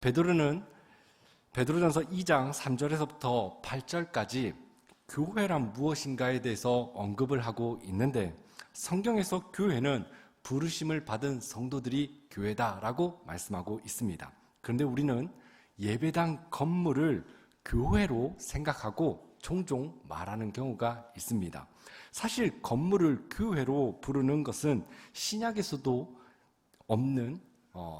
베드로전서 2장 3절에서부터 8절까지 교회란 무엇인가에 대해서 언급을 하고 있는데, 성경에서 교회는 부르심을 받은 성도들이 교회다라고 말씀하고 있습니다. 그런데 우리는 예배당 건물을 교회로 생각하고 종종 말하는 경우가 있습니다. 사실 건물을 교회로 부르는 것은 신약에서도 없는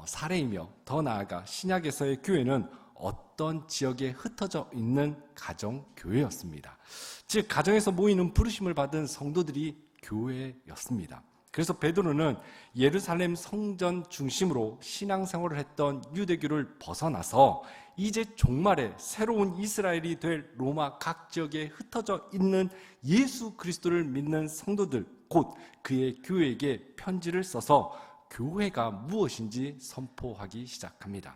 사례이며, 더 나아가 신약에서의 교회는 어떤 지역에 흩어져 있는 가정교회였습니다. 즉 가정에서 모이는 부르심을 받은 성도들이 교회였습니다. 그래서 베드로는 예루살렘 성전 중심으로 신앙생활을 했던 유대교를 벗어나서 이제 종말에 새로운 이스라엘이 될 로마 각 지역에 흩어져 있는 예수 그리스도를 믿는 성도들, 곧 그의 교회에게 편지를 써서 교회가 무엇인지 선포하기 시작합니다.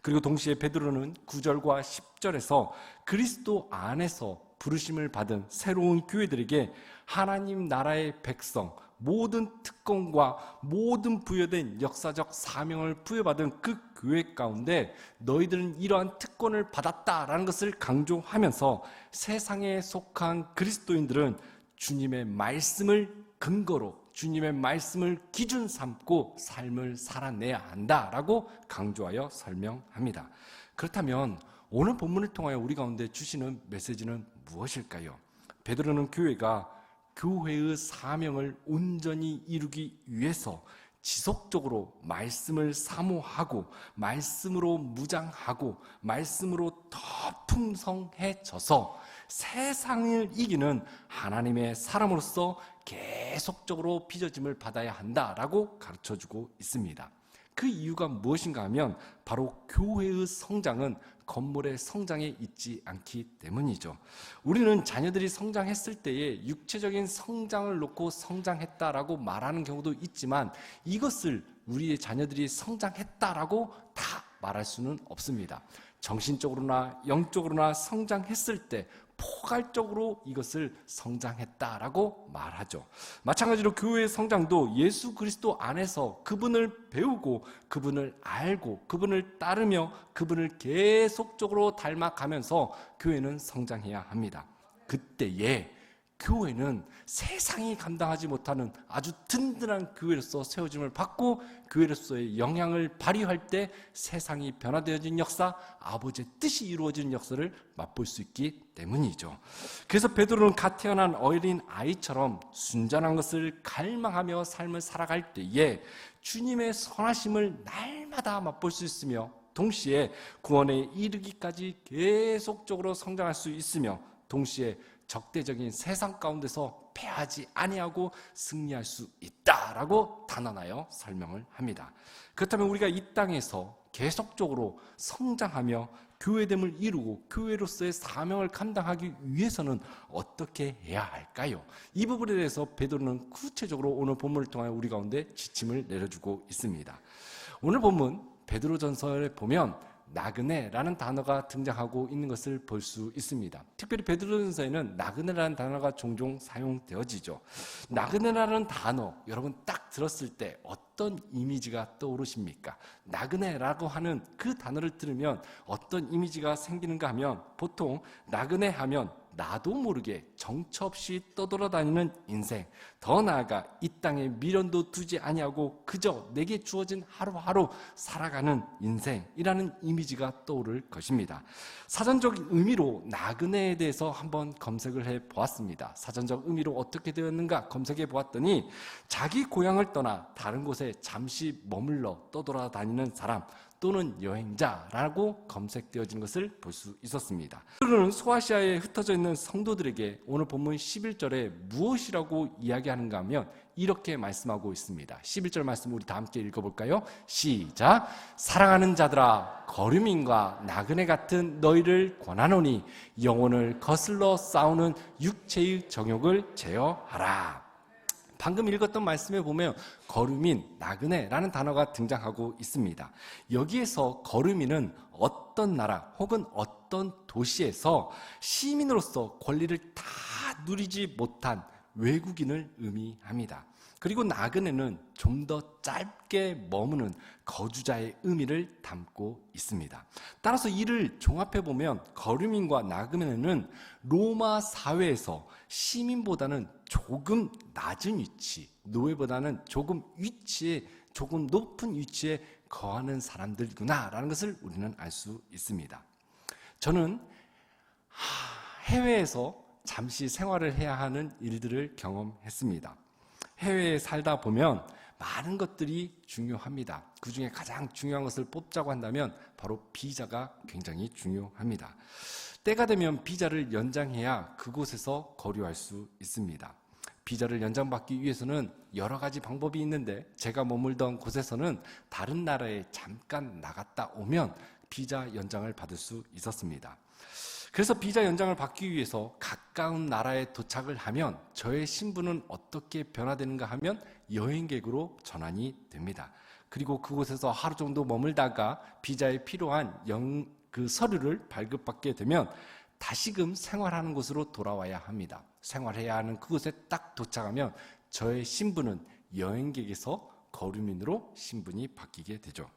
그리고 동시에 베드로는 9절과 10절에서 그리스도 안에서 부르심을 받은 새로운 교회들에게 하나님 나라의 백성, 모든 특권과 모든 부여된 역사적 사명을 부여받은 그 교회 가운데 너희들은 이러한 특권을 받았다라는 것을 강조하면서 세상에 속한 그리스도인들은 주님의 말씀을 근거로, 주님의 말씀을 기준 삼고 삶을 살아내야 한다라고 강조하여 설명합니다. 그렇다면 오늘 본문을 통하여 우리 가운데 주시는 메시지는 무엇일까요? 베드로는 교회가 교회의 사명을 온전히 이루기 위해서 지속적으로 말씀을 사모하고 말씀으로 무장하고 말씀으로 더 풍성해져서 세상을 이기는 하나님의 사람으로서 계속적으로 빚어짐을 받아야 한다라고 가르쳐주고 있습니다. 그 이유가 무엇인가 하면 바로 교회의 성장은 건물의 성장에 있지 않기 때문이죠. 우리는 자녀들이 성장했을 때에 육체적인 성장을 놓고 성장했다라고 말하는 경우도 있지만 이것을 우리의 자녀들이 성장했다라고 다 말할 수는 없습니다. 정신적으로나 영적으로나 성장했을 때 포괄적으로 이것을 성장했다라고 말하죠. 마찬가지로 교회의 성장도 예수 그리스도 안에서 그분을 배우고 그분을 알고 그분을 따르며 그분을 계속적으로 닮아가면서 교회는 성장해야 합니다. 그때에 교회는 세상이 감당하지 못하는 아주 든든한 교회로서 세워짐을 받고 교회로서의 영향을 발휘할 때 세상이 변화되어진 역사, 아버지의 뜻이 이루어지는 역사를 맛볼 수 있기 때문이죠. 그래서 베드로는 갓 태어난 어린 아이처럼 순전한 것을 갈망하며 삶을 살아갈 때에 주님의 선하심을 날마다 맛볼 수 있으며 동시에 구원에 이르기까지 계속적으로 성장할 수 있으며 동시에 적대적인 세상 가운데서 패하지 아니하고 승리할 수 있다라고 단언하여 설명을 합니다. 그렇다면 우리가 이 땅에서 계속적으로 성장하며 교회됨을 이루고 교회로서의 사명을 감당하기 위해서는 어떻게 해야 할까요? 이 부분에 대해서 베드로는 구체적으로 오늘 본문을 통하여 우리 가운데 지침을 내려주고 있습니다. 오늘 본문 베드로전서에 보면 나그네라는 단어가 등장하고 있는 것을 볼 수 있습니다. 특별히 베드로전서에는 나그네라는 단어가 종종 사용되어지죠. 나그네라는 단어 여러분 딱 들었을 때 어떤 이미지가 떠오르십니까? 나그네라고 하는 그 단어를 들으면 어떤 이미지가 생기는가 하면 보통 나그네 하면 나도 모르게 정처 없이 떠돌아다니는 인생, 더 나아가 이 땅에 미련도 두지 아니하고 그저 내게 주어진 하루하루 살아가는 인생이라는 이미지가 떠오를 것입니다. 사전적 의미로 나그네에 대해서 한번 검색을 해보았습니다. 사전적 의미로 어떻게 되었는가 검색해 보았더니 자기 고향을 떠나 다른 곳에 잠시 머물러 떠돌아다니는 사람 또는 여행자라고 검색되어진 것을 볼 수 있었습니다. 베드로는 소아시아에 흩어져 있는 성도들에게 오늘 본문 11절에 무엇이라고 이야기하는가 하면 이렇게 말씀하고 있습니다. 11절 말씀 우리 다 함께 읽어볼까요? 시작! 사랑하는 자들아 거류민과 나그네 같은 너희를 권하노니 영혼을 거슬러 싸우는 육체의 정욕을 제어하라. 방금 읽었던 말씀에 보면 거류민, 나그네라는 단어가 등장하고 있습니다. 여기에서 거류민은 어떤 나라 혹은 어떤 도시에서 시민으로서 권리를 다 누리지 못한 외국인을 의미합니다. 그리고 나그네는 좀 더 짧게 머무는 거주자의 의미를 담고 있습니다. 따라서 이를 종합해보면 거류민과 나그네는 로마 사회에서 시민보다는 조금 낮은 위치, 노예보다는 조금 높은 위치에 거하는 사람들이구나라는 것을 우리는 알 수 있습니다. 저는 해외에서 잠시 생활을 해야 하는 일들을 경험했습니다. 해외에 살다 보면 많은 것들이 중요합니다. 그 중에 가장 중요한 것을 뽑자고 한다면 바로 비자가 굉장히 중요합니다. 때가 되면 비자를 연장해야 그곳에서 거류할 수 있습니다. 비자를 연장받기 위해서는 여러 가지 방법이 있는데 제가 머물던 곳에서는 다른 나라에 잠깐 나갔다 오면 비자 연장을 받을 수 있었습니다. 그래서 비자 연장을 받기 위해서 가까운 나라에 도착을 하면 저의 신분은 어떻게 변화되는가 하면 여행객으로 전환이 됩니다. 그리고 그곳에서 하루 정도 머물다가 비자에 필요한 그 서류를 발급받게 되면 다시금 생활하는 곳으로 돌아와야 합니다. 생활해야 하는 그곳에 딱 도착하면 저의 신분은 여행객에서 거류민으로 신분이 바뀌게 되죠.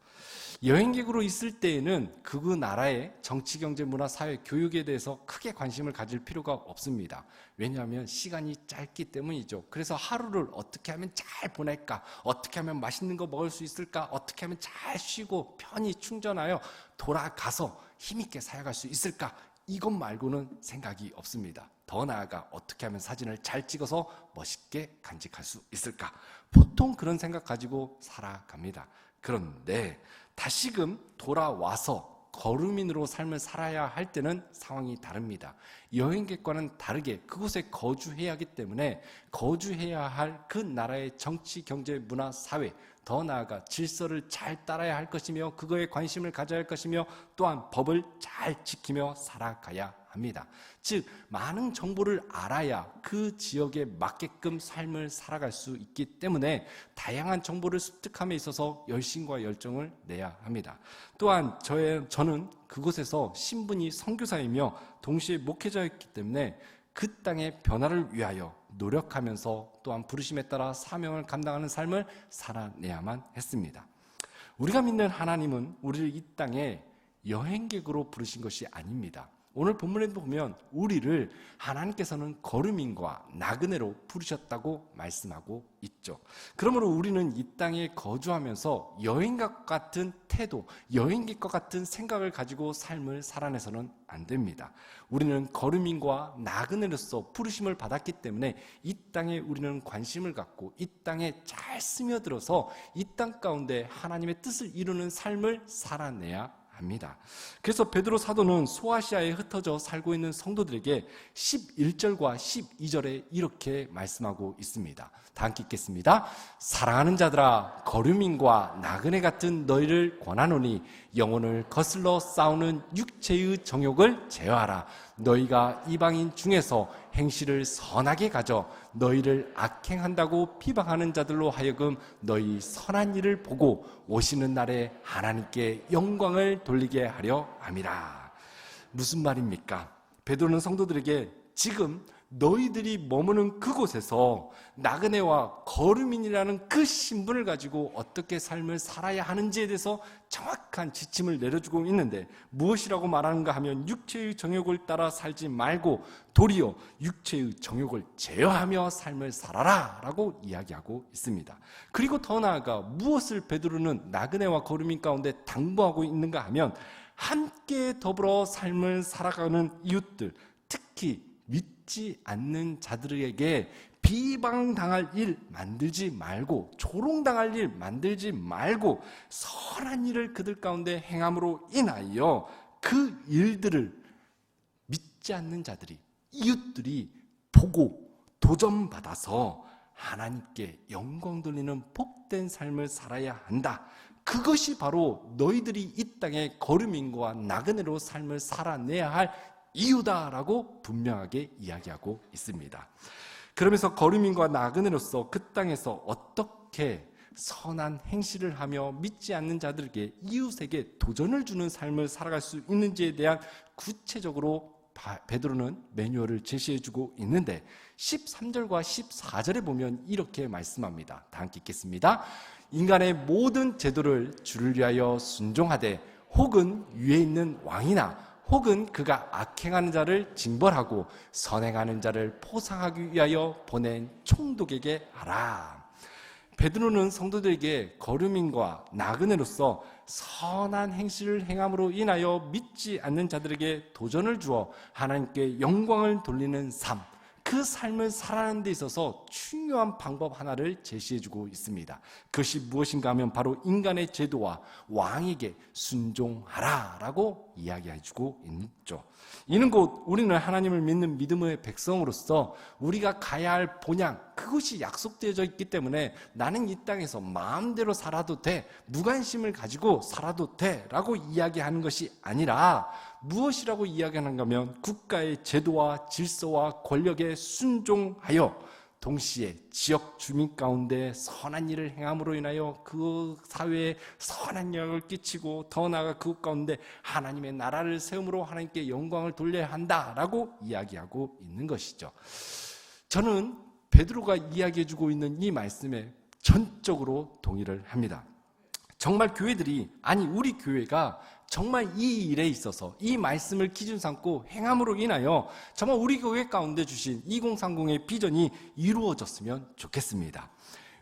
여행객으로 있을 때에는 그 나라의 정치, 경제, 문화, 사회, 교육에 대해서 크게 관심을 가질 필요가 없습니다. 왜냐하면 시간이 짧기 때문이죠. 그래서 하루를 어떻게 하면 잘 보낼까? 어떻게 하면 맛있는 거 먹을 수 있을까? 어떻게 하면 잘 쉬고 편히 충전하여 돌아가서 힘있게 살아갈 수 있을까? 이것 말고는 생각이 없습니다. 더 나아가 어떻게 하면 사진을 잘 찍어서 멋있게 간직할 수 있을까? 보통 그런 생각 가지고 살아갑니다. 그런데 다시금 돌아와서 거류민으로 삶을 살아야 할 때는 상황이 다릅니다. 여행객과는 다르게 그곳에 거주해야 하기 때문에 거주해야 할 그 나라의 정치, 경제, 문화, 사회, 더 나아가 질서를 잘 따라야 할 것이며 그거에 관심을 가져야 할 것이며 또한 법을 잘 지키며 살아가야 합니다. 즉 많은 정보를 알아야 그 지역에 맞게끔 삶을 살아갈 수 있기 때문에 다양한 정보를 습득함에 있어서 열심과 열정을 내야 합니다. 또한 저는 그곳에서 신분이 선교사이며 동시에 목회자였기 때문에 그 땅의 변화를 위하여 노력하면서 또한 부르심에 따라 사명을 감당하는 삶을 살아내야만 했습니다. 우리가 믿는 하나님은 우리를 이 땅에 여행객으로 부르신 것이 아닙니다. 오늘 본문에 보면 우리를 하나님께서는 거류민과 나그네로 부르셨다고 말씀하고 있죠. 그러므로 우리는 이 땅에 거주하면서 여행객과 같은 태도, 여행객과 같은 생각을 가지고 삶을 살아내서는 안 됩니다. 우리는 거류민과 나그네로서 부르심을 받았기 때문에 이 땅에 우리는 관심을 갖고 이 땅에 잘 스며들어서 이 땅 가운데 하나님의 뜻을 이루는 삶을 살아내야 합니다. 그래서 베드로 사도는 소아시아에 흩어져 살고 있는 성도들에게 11절과 12절에 이렇게 말씀하고 있습니다. 다 함께 읽겠습니다. 사랑하는 자들아 거류민과 나그네 같은 너희를 권하노니 영혼을 거슬러 싸우는 육체의 정욕을 제어하라. 너희가 이방인 중에서 행실을 선하게 가져 너희를 악행한다고 비방하는 자들로 하여금 너희 선한 일을 보고 오시는 날에 하나님께 영광을 돌리게 하려 함이라. 무슨 말입니까? 베드로는 성도들에게 지금 너희들이 머무는 그곳에서 나그네와 거류민이라는 그 신분을 가지고 어떻게 삶을 살아야 하는지에 대해서 정확한 지침을 내려주고 있는데 무엇이라고 말하는가 하면 육체의 정욕을 따라 살지 말고 도리어 육체의 정욕을 제어하며 삶을 살아라 라고 이야기하고 있습니다. 그리고 더 나아가 무엇을 베드로는 나그네와 거류민 가운데 당부하고 있는가 하면 함께 더불어 삶을 살아가는 이웃들, 특히 믿지 않는 자들에게 비방당할 일 만들지 말고 조롱당할 일 만들지 말고 선한 일을 그들 가운데 행함으로 인하여 그 일들을 믿지 않는 자들이 이웃들이 보고 도전받아서 하나님께 영광 돌리는 복된 삶을 살아야 한다. 그것이 바로 너희들이 이 땅에 거류민과 나그네로 삶을 살아내야 할 이유다라고 분명하게 이야기하고 있습니다. 그러면서 거류민과 나그네로서 그 땅에서 어떻게 선한 행실을 하며 믿지 않는 자들에게 이웃에게 도전을 주는 삶을 살아갈 수 있는지에 대한 구체적으로 베드로는 매뉴얼을 제시해주고 있는데 13절과 14절에 보면 이렇게 말씀합니다. 다 함께 읽겠습니다. 인간의 모든 제도를 주를 위하여 순종하되 혹은 위에 있는 왕이나 혹은 그가 악행하는 자를 징벌하고 선행하는 자를 포상하기 위하여 보낸 총독에게 하라. 베드로는 성도들에게 거류민과 나그네로서 선한 행실을 행함으로 인하여 믿지 않는 자들에게 도전을 주어 하나님께 영광을 돌리는 삶, 그 삶을 살아가는 데 있어서 중요한 방법 하나를 제시해주고 있습니다. 그것이 무엇인가 하면 바로 인간의 제도와 왕에게 순종하라 라고 이야기해주고 있죠. 이는 곧 우리는 하나님을 믿는 믿음의 백성으로서 우리가 가야 할 본향, 그것이 약속되어져 있기 때문에 나는 이 땅에서 마음대로 살아도 돼, 무관심을 가지고 살아도 돼 라고 이야기하는 것이 아니라 무엇이라고 이야기하는가 하면 국가의 제도와 질서와 권력에 순종하여 동시에 지역 주민 가운데 선한 일을 행함으로 인하여 그 사회에 선한 영향을 끼치고 더 나아가 그것 가운데 하나님의 나라를 세움으로 하나님께 영광을 돌려야 한다라고 이야기하고 있는 것이죠. 저는 베드로가 이야기해주고 있는 이 말씀에 전적으로 동의를 합니다. 정말 교회들이, 아니 우리 교회가 정말 이 일에 있어서 이 말씀을 기준 삼고 행함으로 인하여 정말 우리 교회 가운데 주신 2030의 비전이 이루어졌으면 좋겠습니다.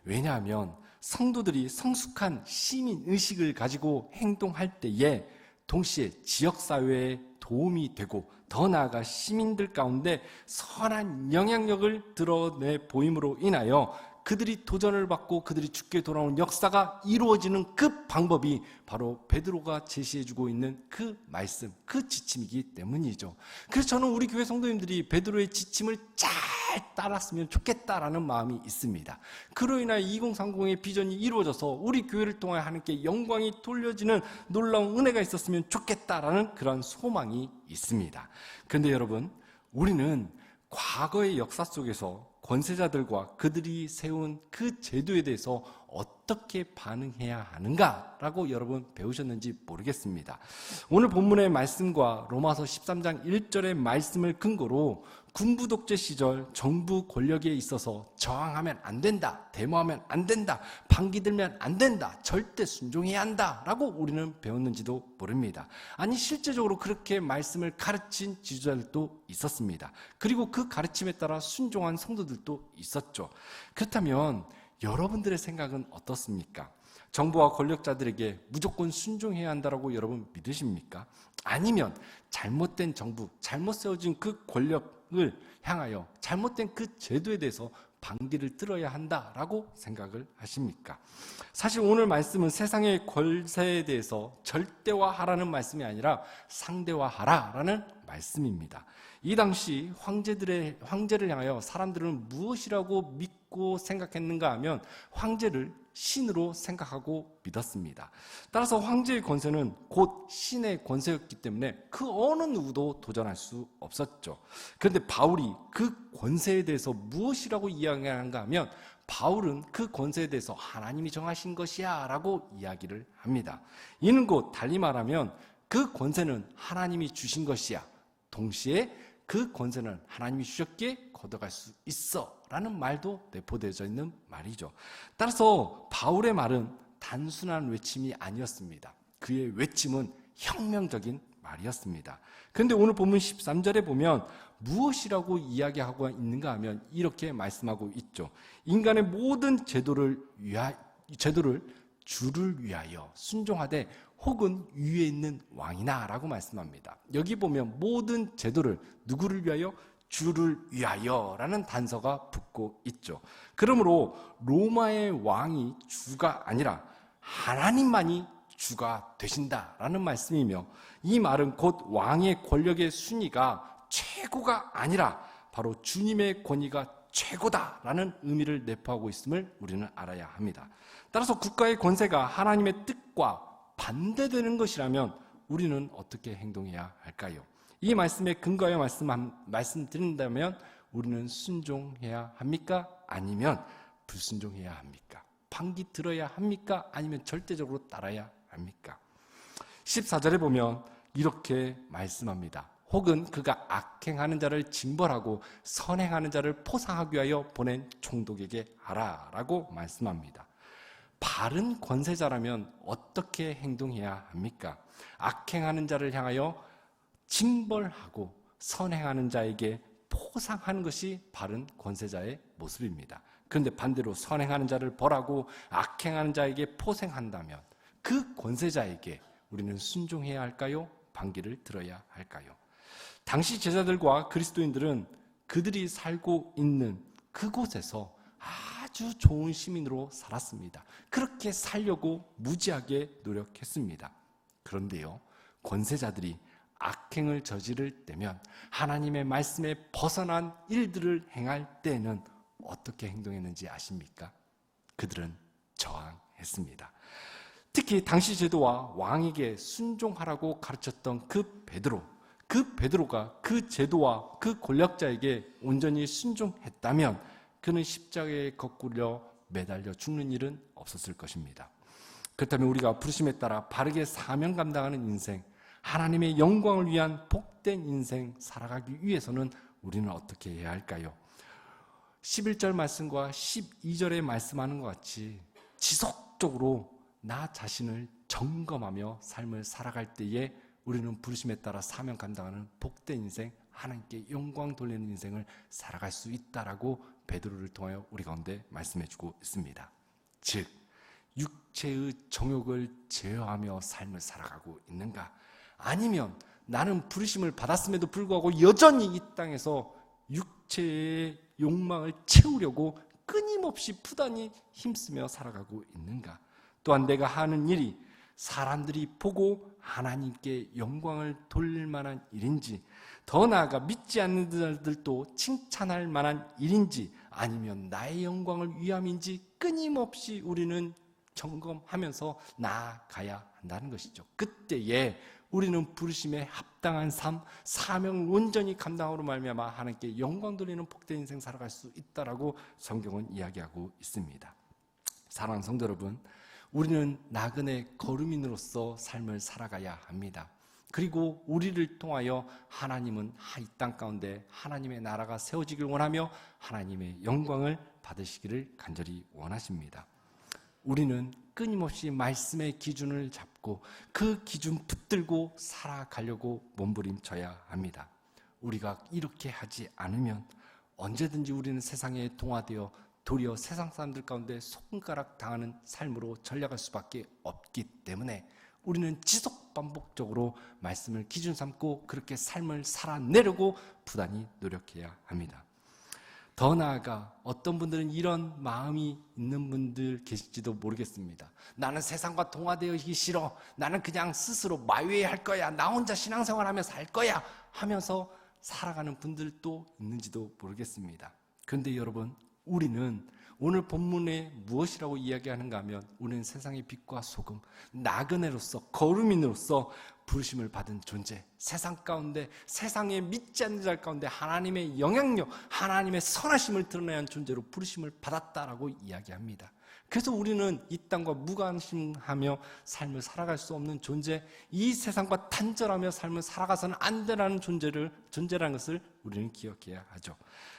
왜냐하면 성도들이 성숙한 시민의식을 가지고 행동할 때에 동시에 지역사회에 도움이 되고 더 나아가 시민들 가운데 선한 영향력을 드러내 보임으로 인하여 그들이 도전을 받고 그들이 죽게 돌아오는 역사가 이루어지는 그 방법이 바로 베드로가 제시해주고 있는 그 말씀, 그 지침이기 때문이죠. 그래서 저는 우리 교회 성도님들이 베드로의 지침을 잘 따랐으면 좋겠다라는 마음이 있습니다. 그로 인하여 2030의 비전이 이루어져서 우리 교회를 통해 하나님께 영광이 돌려지는 놀라운 은혜가 있었으면 좋겠다라는 그런 소망이 있습니다. 그런데 여러분, 우리는 과거의 역사 속에서 권세자들과 그들이 세운 그 제도에 대해서 어떻게 반응해야 하는가라고 여러분 배우셨는지 모르겠습니다. 오늘 본문의 말씀과 로마서 13장 1절의 말씀을 근거로 군부 독재 시절 정부 권력에 있어서 저항하면 안 된다, 데모하면 안 된다, 반기 들면 안 된다, 절대 순종해야 한다라고 우리는 배웠는지도 모릅니다. 아니 실제적으로 그렇게 말씀을 가르친 지도자들도 있었습니다. 그리고 그 가르침에 따라 순종한 성도들도 있었죠. 그렇다면 여러분들의 생각은 어떻습니까? 정부와 권력자들에게 무조건 순종해야 한다라고 여러분 믿으십니까? 아니면 잘못된 정부, 잘못 세워진 그 권력을 향하여 잘못된 그 제도에 대해서 반기를 들어야 한다라고 생각을 하십니까? 사실 오늘 말씀은 세상의 권세에 대해서 절대화하라는 말씀이 아니라 상대화하라라는 말씀입니다. 이 당시 황제를 향하여 사람들은 무엇이라고 믿고 생각했는가 하면 황제를 신으로 생각하고 믿었습니다. 따라서 황제의 권세는 곧 신의 권세였기 때문에 그 어느 누구도 도전할 수 없었죠. 그런데 바울이 그 권세에 대해서 무엇이라고 이야기하는가 하면 바울은 그 권세에 대해서 하나님이 정하신 것이야 라고 이야기를 합니다. 이는 곧 달리 말하면 그 권세는 하나님이 주신 것이야. 동시에 그 권세는 하나님이 주셨기에 걷어갈 수 있어 라는 말도 내포되어져 있는 말이죠. 따라서 바울의 말은 단순한 외침이 아니었습니다. 그의 외침은 혁명적인 말이었습니다. 그런데 오늘 본문 13절에 보면 무엇이라고 이야기하고 있는가 하면 이렇게 말씀하고 있죠. 인간의 모든 제도를 주를 위하여 순종하되 혹은 위에 있는 왕이나 라고 말씀합니다. 여기 보면 모든 제도를 누구를 위하여? 주를 위하여 라는 단서가 붙고 있죠. 그러므로 로마의 왕이 주가 아니라 하나님만이 주가 되신다라는 말씀이며 이 말은 곧 왕의 권력의 순위가 최고가 아니라 바로 주님의 권위가 최고다라는 의미를 내포하고 있음을 우리는 알아야 합니다. 따라서 국가의 권세가 하나님의 뜻과 반대되는 것이라면 우리는 어떻게 행동해야 할까요? 이 말씀에 근거하여 말씀드린다면 우리는 순종해야 합니까? 아니면 불순종해야 합니까? 반기 들어야 합니까? 아니면 절대적으로 따라야 합니까? 14절에 보면 이렇게 말씀합니다. 혹은 그가 악행하는 자를 징벌하고 선행하는 자를 포상하기 위하여 보낸 총독에게 하라라고 말씀합니다. 바른 권세자라면 어떻게 행동해야 합니까? 악행하는 자를 향하여 징벌하고 선행하는 자에게 포상하는 것이 바른 권세자의 모습입니다. 그런데 반대로 선행하는 자를 벌하고 악행하는 자에게 포상한다면 그 권세자에게 우리는 순종해야 할까요? 반기를 들어야 할까요? 당시 제자들과 그리스도인들은 그들이 살고 있는 그곳에서 아주 좋은 시민으로 살았습니다. 그렇게 살려고 무지하게 노력했습니다. 그런데요, 권세자들이 악행을 저지를 때면, 하나님의 말씀에 벗어난 일들을 행할 때는 어떻게 행동했는지 아십니까? 그들은 저항했습니다. 특히 당시 제도와 왕에게 순종하라고 가르쳤던 그 베드로가 그 제도와 그 권력자에게 온전히 순종했다면 그는 십자가에 거꾸려 매달려 죽는 일은 없었을 것입니다. 그렇다면 우리가 부르심에 따라 바르게 사명 감당하는 인생, 하나님의 영광을 위한 복된 인생 살아가기 위해서는 우리는 어떻게 해야 할까요? 11절 말씀과 12절에 말씀하는 것 같이 지속적으로 나 자신을 점검하며 삶을 살아갈 때에 우리는 부르심에 따라 사명 감당하는 복된 인생, 하나님께 영광 돌리는 인생을 살아갈 수 있다라고 베드로를 통하여 우리 가운데 말씀해주고 있습니다. 즉, 육체의 정욕을 제어하며 삶을 살아가고 있는가? 아니면 나는 부르심을 받았음에도 불구하고 여전히 이 땅에서 육체의 욕망을 채우려고 끊임없이 부단히 힘쓰며 살아가고 있는가? 또한 내가 하는 일이 사람들이 보고 하나님께 영광을 돌릴 만한 일인지, 더 나아가 믿지 않는 자들도 칭찬할 만한 일인지, 아니면 나의 영광을 위함인지 끊임없이 우리는 점검하면서 나아가야 한다는 것이죠. 그때에 우리는 부르심에 합당한 삶, 사명을 온전히 감당으로 말미암아 하나님께 영광 돌리는 복된 인생 살아갈 수 있다라고 성경은 이야기하고 있습니다. 사랑하는 성도 여러분, 우리는 나그네 거류민으로서 삶을 살아가야 합니다. 그리고 우리를 통하여 하나님은 이 땅 가운데 하나님의 나라가 세워지길 원하며 하나님의 영광을 받으시기를 간절히 원하십니다. 우리는 끊임없이 말씀의 기준을 잡고 그 기준 붙들고 살아가려고 몸부림쳐야 합니다. 우리가 이렇게 하지 않으면 언제든지 우리는 세상에 동화되어 도리어 세상 사람들 가운데 손가락 당하는 삶으로 전락할 수밖에 없기 때문에 우리는 지속 반복적으로 말씀을 기준 삼고 그렇게 삶을 살아내려고 부단히 노력해야 합니다. 더 나아가 어떤 분들은 이런 마음이 있는 분들 계실지도 모르겠습니다. 나는 세상과 동화되기 싫어. 나는 그냥 스스로 마유해할 거야. 나 혼자 신앙생활하면서 살 거야 하면서 살아가는 분들도 있는지도 모르겠습니다. 그런데 여러분, 우리는 오늘 본문에 무엇이라고 이야기하는가 하면 우리는 세상의 빛과 소금, 나그네로서 거류민으로서 부르심을 받은 존재, 세상 가운데 세상에 믿지 않는 자 가운데 하나님의 영향력, 하나님의 선하심을 드러내는 존재로 부르심을 받았다라고 이야기합니다. 그래서 우리는 이 땅과 무관심하며 삶을 살아갈 수 없는 존재, 이 세상과 단절하며 삶을 살아가서는 안 되라는 존재라는 것을 우리는 기억해야 하죠.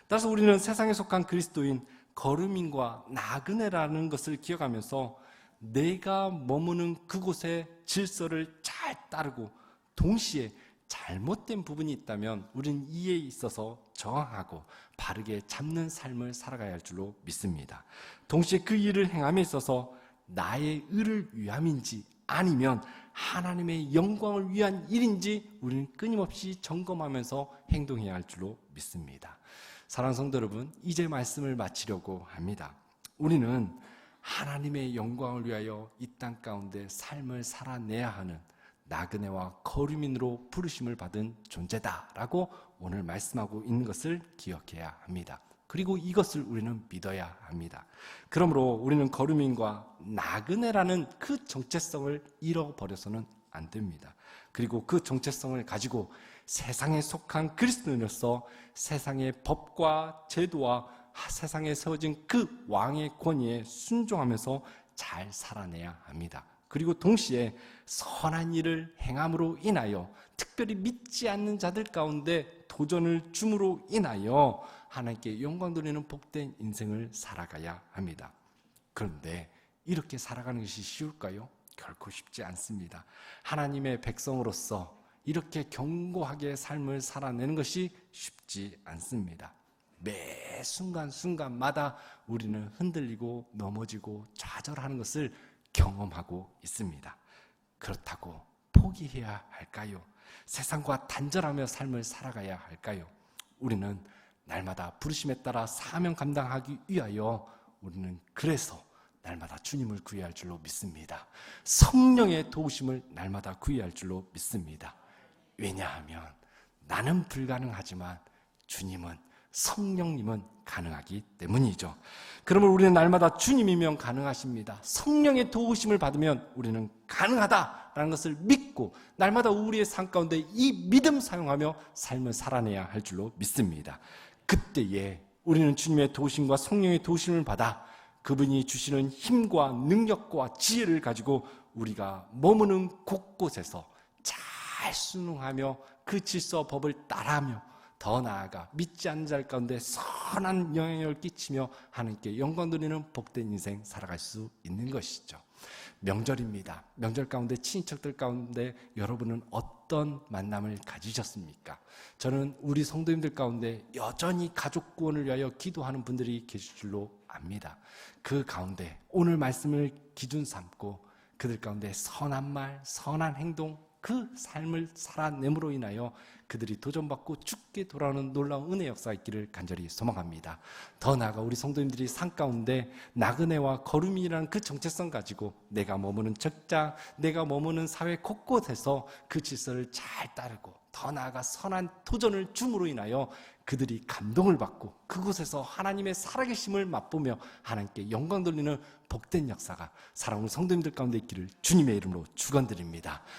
따라서 우리는 세상에 속한 그리스도인, 거류민과 나그네라는 것을 기억하면서 내가 머무는 그곳의 질서를 잘 따르고 동시에 잘못된 부분이 있다면 우리는 이에 있어서 저항하고 바르게 잡는 삶을 살아가야 할 줄로 믿습니다. 동시에 그 일을 행함에 있어서 나의 의를 위함인지 아니면 하나님의 영광을 위한 일인지 우리는 끊임없이 점검하면서 행동해야 할 줄로 믿습니다. 사랑하는 성도 여러분, 이제 말씀을 마치려고 합니다. 우리는 하나님의 영광을 위하여 이 땅 가운데 삶을 살아내야 하는 나그네와 거류민으로 부르심을 받은 존재다라고 오늘 말씀하고 있는 것을 기억해야 합니다. 그리고 이것을 우리는 믿어야 합니다. 그러므로 우리는 거류민과 나그네라는 그 정체성을 잃어버려서는 안 됩니다. 그리고 그 정체성을 가지고 세상에 속한 그리스도인으로서 세상의 법과 제도와 세상에 세워진 그 왕의 권위에 순종하면서 잘 살아내야 합니다. 그리고 동시에 선한 일을 행함으로 인하여 특별히 믿지 않는 자들 가운데 도전을 줌으로 인하여 하나님께 영광 돌리는 복된 인생을 살아가야 합니다. 그런데 이렇게 살아가는 것이 쉬울까요? 결코 쉽지 않습니다. 하나님의 백성으로서 이렇게 견고하게 삶을 살아내는 것이 쉽지 않습니다. 매 순간순간마다 우리는 흔들리고 넘어지고 좌절하는 것을 경험하고 있습니다. 그렇다고 포기해야 할까요? 세상과 단절하며 삶을 살아가야 할까요? 우리는 날마다 부르심에 따라 사명 감당하기 위하여 우리는 그래서 날마다 주님을 구해야 할 줄로 믿습니다. 성령의 도우심을 날마다 구해야 할 줄로 믿습니다. 왜냐하면 나는 불가능하지만 주님은, 성령님은 가능하기 때문이죠. 그러면 우리는 날마다 주님이면 가능하십니다. 성령의 도우심을 받으면 우리는 가능하다라는 것을 믿고 날마다 우리의 삶 가운데 이 믿음 사용하며 삶을 살아내야 할 줄로 믿습니다. 그때에 우리는 주님의 도우심과 성령의 도우심을 받아 그분이 주시는 힘과 능력과 지혜를 가지고 우리가 머무는 곳곳에서 잘 순응하며 그 질서 법을 따라하며 더 나아가 믿지 않는 자들 가운데 선한 영향력을 끼치며 하나님께 영광 돌리는 복된 인생 살아갈 수 있는 것이죠. 명절입니다. 명절 가운데 친인척들 가운데 여러분은 어떤 만남을 가지셨습니까? 저는 우리 성도님들 가운데 여전히 가족 구원을 위하여 기도하는 분들이 계실 줄로 압니다. 그 가운데 오늘 말씀을 기준 삼고 그들 가운데 선한 말, 선한 행동, 그 삶을 살아냄으로 인하여 그들이 도전받고 죽게 돌아오는 놀라운 은혜 역사가 있기를 간절히 소망합니다. 더 나아가 우리 성도님들이 삶 가운데 나그네와 거루민이라는 그 정체성 가지고 내가 머무는 직장, 내가 머무는 사회 곳곳에서 그 질서를 잘 따르고 더 나아가 선한 도전을 줌으로 인하여 그들이 감동을 받고 그곳에서 하나님의 살아계심을 맛보며 하나님께 영광 돌리는 복된 역사가 사랑하는 성도님들 가운데 있기를 주님의 이름으로 축원드립니다.